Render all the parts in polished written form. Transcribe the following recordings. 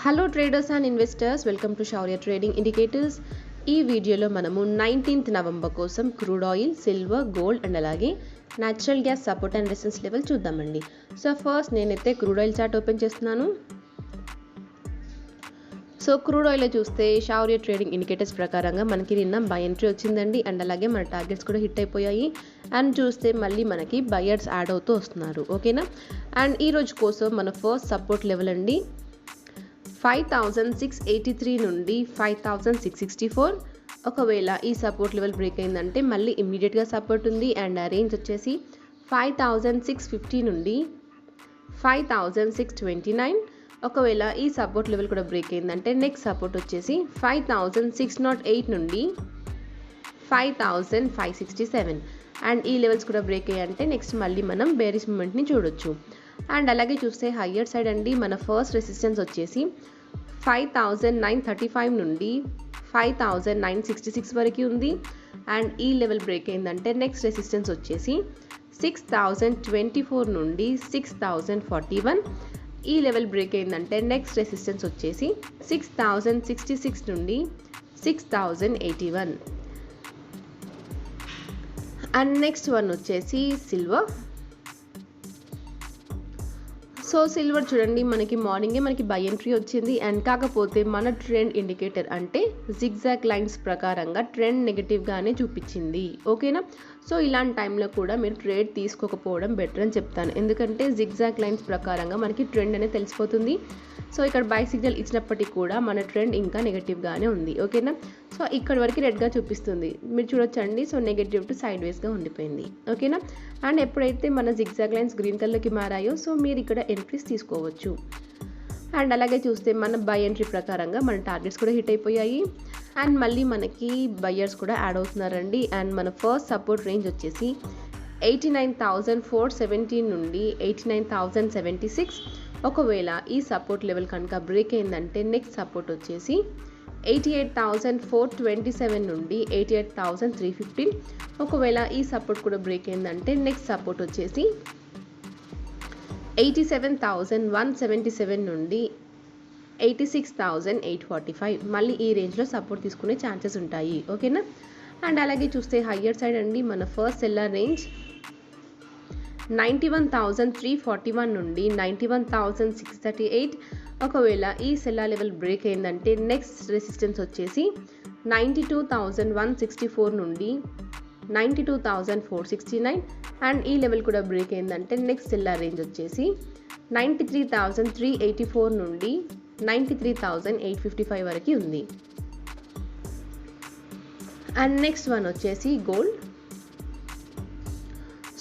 Hello traders and investors, welcome to Shaurya trading indicators. ఈ వీడియోలో మనము 19th నవంబర్ కోసం crude oil, silver, gold and అలాగే natural gas support and resistance level చూద్దామండి. So first నేనైతే crude oil chart open చేస్తున్నాను. So crude ఆయిల్లో చూస్తే శౌర్య ట్రేడింగ్ ఇండికేటర్స్ ప్రకారంగా మనకి నిన్న బై ఎంట్రీ వచ్చిందండి అండ్ అలాగే మన టార్గెట్స్ కూడా హిట్ అయిపోయాయి. అండ్ చూస్తే మళ్ళీ మనకి బయర్స్ యాడ్ అవుతూ వస్తున్నారు. ఓకేనా. అండ్ ఈ రోజు కోసం మన ఫస్ట్ సపోర్ట్ లెవెల్ అండి 5683 నుండి 5664. ఒకవేళ ఈ సపోర్ట్ లెవెల్ బ్రేక్ అయిందంటే మళ్ళీ ఇమ్మీడియట్గా సపోర్ట్ ఉంది. అండ్ ఆ రేంజ్ వచ్చేసి 5650 నుండి 5629. ఒకవేళ ఈ సపోర్ట్ లెవెల్ కూడా బ్రేక్ అయిందంటే నెక్స్ట్ సపోర్ట్ వచ్చేసి 5608 నుండి 5567. అండ్ ఈ లెవెల్స్ కూడా బ్రేక్ అయ్యాయంటే నెక్స్ట్ మళ్ళీ మనం బేరిష్ మూమెంట్ని చూడొచ్చు. అండ్ అలాగే చూస్తే హయ్యర్ సైడ్ అండి మన ఫస్ట్ రెసిస్టెన్స్ వచ్చేసి 5935 నుండి 5966 వరకు ఉంది. అండ్ ఈ లెవెల్ బ్రేక్ అయిందంటే నెక్స్ట్ రెసిస్టెన్స్ వచ్చేసి 6024 నుండి 6041. ఈ లెవెల్ బ్రేక్ అయిందంటే నెక్స్ట్ రెసిస్టెన్స్ వచ్చేసి 6066 నుండి 6081. అండ్ నెక్స్ట్ వన్ వచ్చేసి సిల్వర్. సో సిల్వర్ చూడండి మనకి మార్నింగే మనకి బై ఎంట్రీ వచ్చింది. అండ్ కాకపోతే మన ట్రెండ్ ఇండికేటర్ అంటే జిగ్జాగ్ లైన్స్ ప్రకారంగా ట్రెండ్ నెగిటివ్గానే చూపించింది. ఓకేనా. సో ఇలాంటి టైంలో కూడా మీరు ట్రేడ్ తీసుకోకపోవడం బెటర్ అని చెప్తాను. ఎందుకంటే జిగ్జాగ్ లైన్స్ ప్రకారంగా మనకి ట్రెండ్ అనేది తెలిసిపోతుంది. సో ఇక్కడ బై సిగ్నల్ ఇచ్చినప్పటికీ కూడా మన ట్రెండ్ ఇంకా నెగిటివ్గానే ఉంది. ఓకేనా. సో ఇక్కడ వరకు రెడ్గా చూపిస్తుంది మీరు చూడొచ్చండి. సో నెగిటివ్ టు సైడ్ వేస్గా ఉండిపోయింది. ఓకేనా. అండ్ ఎప్పుడైతే మన జిగ్జాగ్ లైన్స్ గ్రీన్ కలర్కి మారాయో సో మీరు ఇక్కడ ఎంట్రీస్ తీసుకోవచ్చు. అండ్ అలాగే చూస్తే మన బై ఎంట్రీ ప్రకారంగా మన టార్గెట్స్ కూడా హిట్ అయిపోయాయి. అండ్ మళ్ళీ మనకి బయ్యర్స్ కూడా యాడ్ అవుతున్నారండి. అండ్ మన ఫస్ట్ సపోర్ట్ రేంజ్ వచ్చేసి 89,417 నుండి 89,076. ఒకవేళ ఈ సపోర్ట్ లెవెల్ కనుక బ్రేక్ అయిందంటే నెక్స్ట్ సపోర్ట్ వచ్చేసి 88,427 నుండి 88,315. ఒకవేళ ఈ సపోర్ట్ కూడా బ్రేక్ అయిందంటే నెక్స్ట్ సపోర్ట్ వచ్చేసి 87,177 నుండి 86,845. మళ్ళీ ఈ రేంజ్లో సపోర్ట్ తీసుకునే ఛాన్సెస్ ఉంటాయి. ఓకేనా. అండ్ అలాగే చూస్తే హయ్యర్ సైడ్ అండి మన ఫస్ట్ సెల్లర్ రేంజ్ 91,341 నుండి 91,638. ఒకవేళ ఈ సెల్లార్ లెవెల్ బ్రేక్ అయిందంటే నెక్స్ట్ రెసిస్టెన్స్ వచ్చేసి 92,164 నుండి 92,469. అండ్ ఈ లెవెల్ కూడా బ్రేక్ అయిందంటే నెక్స్ట్ సెల్లార్ రేంజ్ వచ్చేసి 93,384 నుండి 93,855 వరకు ఉంది. అండ్ నెక్స్ట్ వన్ వచ్చేసి గోల్డ్.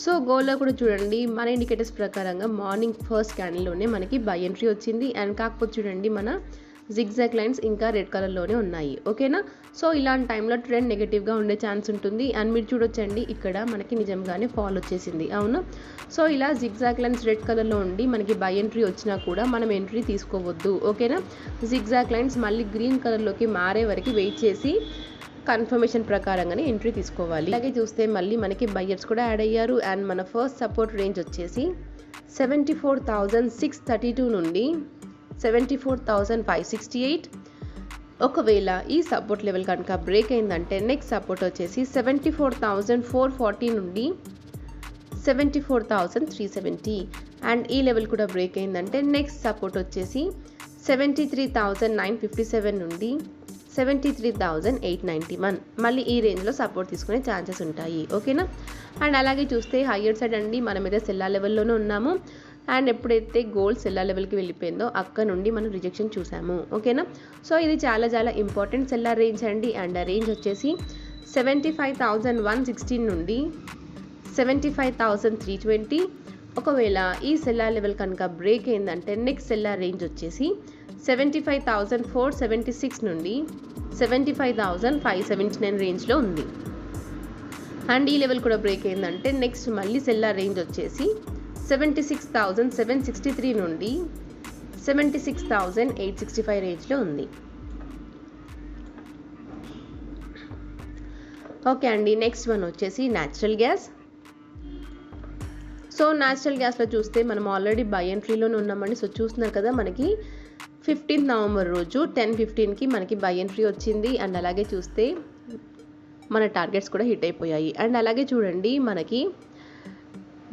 సో గోల్డ్లో కూడా చూడండి మన ఇండికేటర్స్ ప్రకారంగా మార్నింగ్ ఫస్ట్ క్యాండిల్లోనే మనకి బై ఎంట్రీ వచ్చింది. అండ్ కాకపోతే చూడండి మన జిగ్జాగ్ లైన్స్ ఇంకా రెడ్ కలర్లోనే ఉన్నాయి. ఓకేనా. సో ఇలాంటి టైంలో ట్రెండ్ నెగిటివ్గా ఉండే ఛాన్స్ ఉంటుంది. అండ్ మీరు చూడొచ్చండి ఇక్కడ మనకి నిజంగానే ఫాల్ వచ్చేసింది. అవునా. సో ఇలా జిగ్జాగ్ లైన్స్ రెడ్ కలర్లో ఉండి మనకి బై ఎంట్రీ వచ్చినా కూడా మనం ఎంట్రీ తీసుకోవద్దు. ఓకేనా. జిగ్జాగ్ లైన్స్ మళ్ళీ గ్రీన్ కలర్లోకి మారే వరకు వెయిట్ చేసి కన్ఫర్మేషన్ ప్రకారంగానే ఎంట్రీ తీసుకోవాలి. అలాగే చూస్తే మళ్ళీ మనకి బయ్యర్స్ కూడా యాడ్ అయ్యారు. అండ్ మన ఫస్ట్ సపోర్ట్ రేంజ్ వచ్చేసి 74,632 నుండి 74,568. ఒకవేళ ఈ సపోర్ట్ లెవెల్ కనుక బ్రేక్ అయిందంటే నెక్స్ట్ సపోర్ట్ వచ్చేసి 74,440 నుండి 74,370. అండ్ ఈ లెవెల్ కూడా బ్రేక్ అయిందంటే నెక్స్ట్ సపోర్ట్ వచ్చేసి 73,957 నుండి 73,891. మళ్ళీ ఈ రేంజ్లో సపోర్ట్ తీసుకునే ఛాన్సెస్ ఉంటాయి. ఓకేనా. అండ్ అలాగే చూస్తే హయ్యర్ సైడ్ అండి మనం అయితే సెల్లార్ లెవెల్లోనే ఉన్నాము. అండ్ ఎప్పుడైతే గోల్డ్ సెల్లార్ లెవెల్కి వెళ్ళిపోయిందో అక్కడ నుండి మనం రిజెక్షన్ చూసాము. ఓకేనా. సో ఇది చాలా చాలా ఇంపార్టెంట్ సెల్లార్ రేంజ్ అండి. అండ్ ఆ రేంజ్ వచ్చేసి 75,116 నుండి 75,320. ఒకవేళ ఈ సెల్లార్ లెవెల్ కనుక బ్రేక్ అయిందంటే నెక్స్ట్ సెల్లార్ రేంజ్ వచ్చేసి 75,476 నుండి 75,579 రేంజ్లో ఉంది. అండ్ ఈ లెవెల్ కూడా బ్రేక్ అయిందంటే నెక్స్ట్ మళ్ళీ సెల్లార్ రేంజ్ వచ్చేసి 76,763 నుండి 76,865 రేంజ్లో ఉంది. ఓకే అండి. నెక్స్ట్ వన్ వచ్చేసి న్యాచురల్ గ్యాస్. సో న్యాచురల్ గ్యాస్లో చూస్తే మనం ఆల్రెడీ బై ఎంట్రీలోనే ఉన్నామండి. సో చూస్తున్నారు కదా మనకి 15th నవంబర్ రోజు 10:15కి మనకి బై ఎంట్రీ వచ్చింది. అండ్ అలాగే చూస్తే మన టార్గెట్స్ కూడా హిట్ అయిపోయాయి. అండ్ అలాగే చూడండి మనకి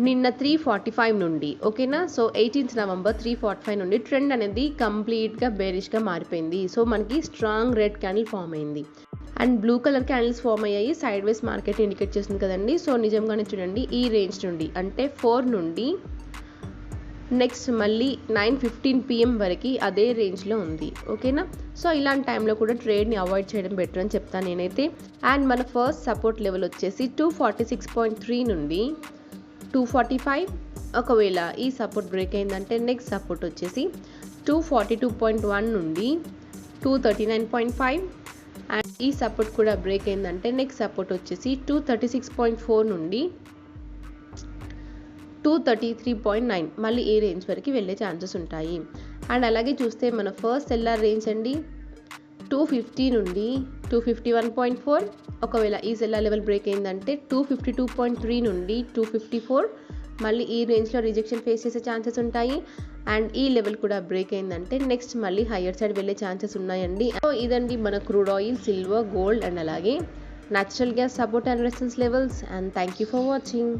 నిన్న 345 నుండి ఓకేనా. సో 18th నవంబర్ 345 నుండి ట్రెండ్ అనేది కంప్లీట్గా బేరిష్గా మారిపోయింది. సో మనకి స్ట్రాంగ్ రెడ్ క్యాండిల్ ఫామ్ అయింది and blue colour candles form అయ్యాయి. సైడ్ వేస్ మార్కెట్ ఇండికేట్ చేస్తుంది కదండి. సో నిజంగానే చూడండి ఈ రేంజ్ నుండి అంటే 4 నుండి నెక్స్ట్ మళ్ళీ 9:15 PM వరకు అదే రేంజ్లో ఉంది ఓకేనా. సో ఇలాంటి టైంలో కూడా ట్రేడ్ని అవాయిడ్ చేయడం బెటర్ అని చెప్తాను నేనైతే. అండ్ మన ఫస్ట్ సపోర్ట్ లెవెల్ వచ్చేసి 246.3 నుండి 245. ఒకవేళ ఈ సపోర్ట్ బ్రేక్ అయిందంటే నెక్స్ట్ సపోర్ట్ వచ్చేసి 242.1 నుండి 239.5. అండ్ ఈ సపోర్ట్ కూడా బ్రేక్ అయిందంటే నెక్స్ట్ సపోర్ట్ వచ్చేసి 236.4 నుండి 233.9. మళ్ళీ ఈ రేంజ్ వరకు వెళ్ళే ఛాన్సెస్ ఉంటాయి. అండ్ అలాగే చూస్తే మన ఫస్ట్ సెల్లర్ రేంజ్ అండి 250 నుండి 251.4. ఒకవేళ ఈ సెల్లర్ లెవెల్ బ్రేక్ అయిందంటే 252.3 నుండి 254. మళ్ళీ ఈ రేంజ్లో రిజెక్షన్ ఫేస్ చేసే ఛాన్సెస్ ఉంటాయి. అండ్ ఈ లెవెల్ కూడా బ్రేక్ అయిందంటే నెక్స్ట్ మళ్ళీ హయ్యర్ సైడ్ వెళ్ళే ఛాన్సెస్ ఉన్నాయండి. సో ఇదండి మన crude oil, silver, gold and అలాగే natural gas support and resistance levels. And thank you for watching.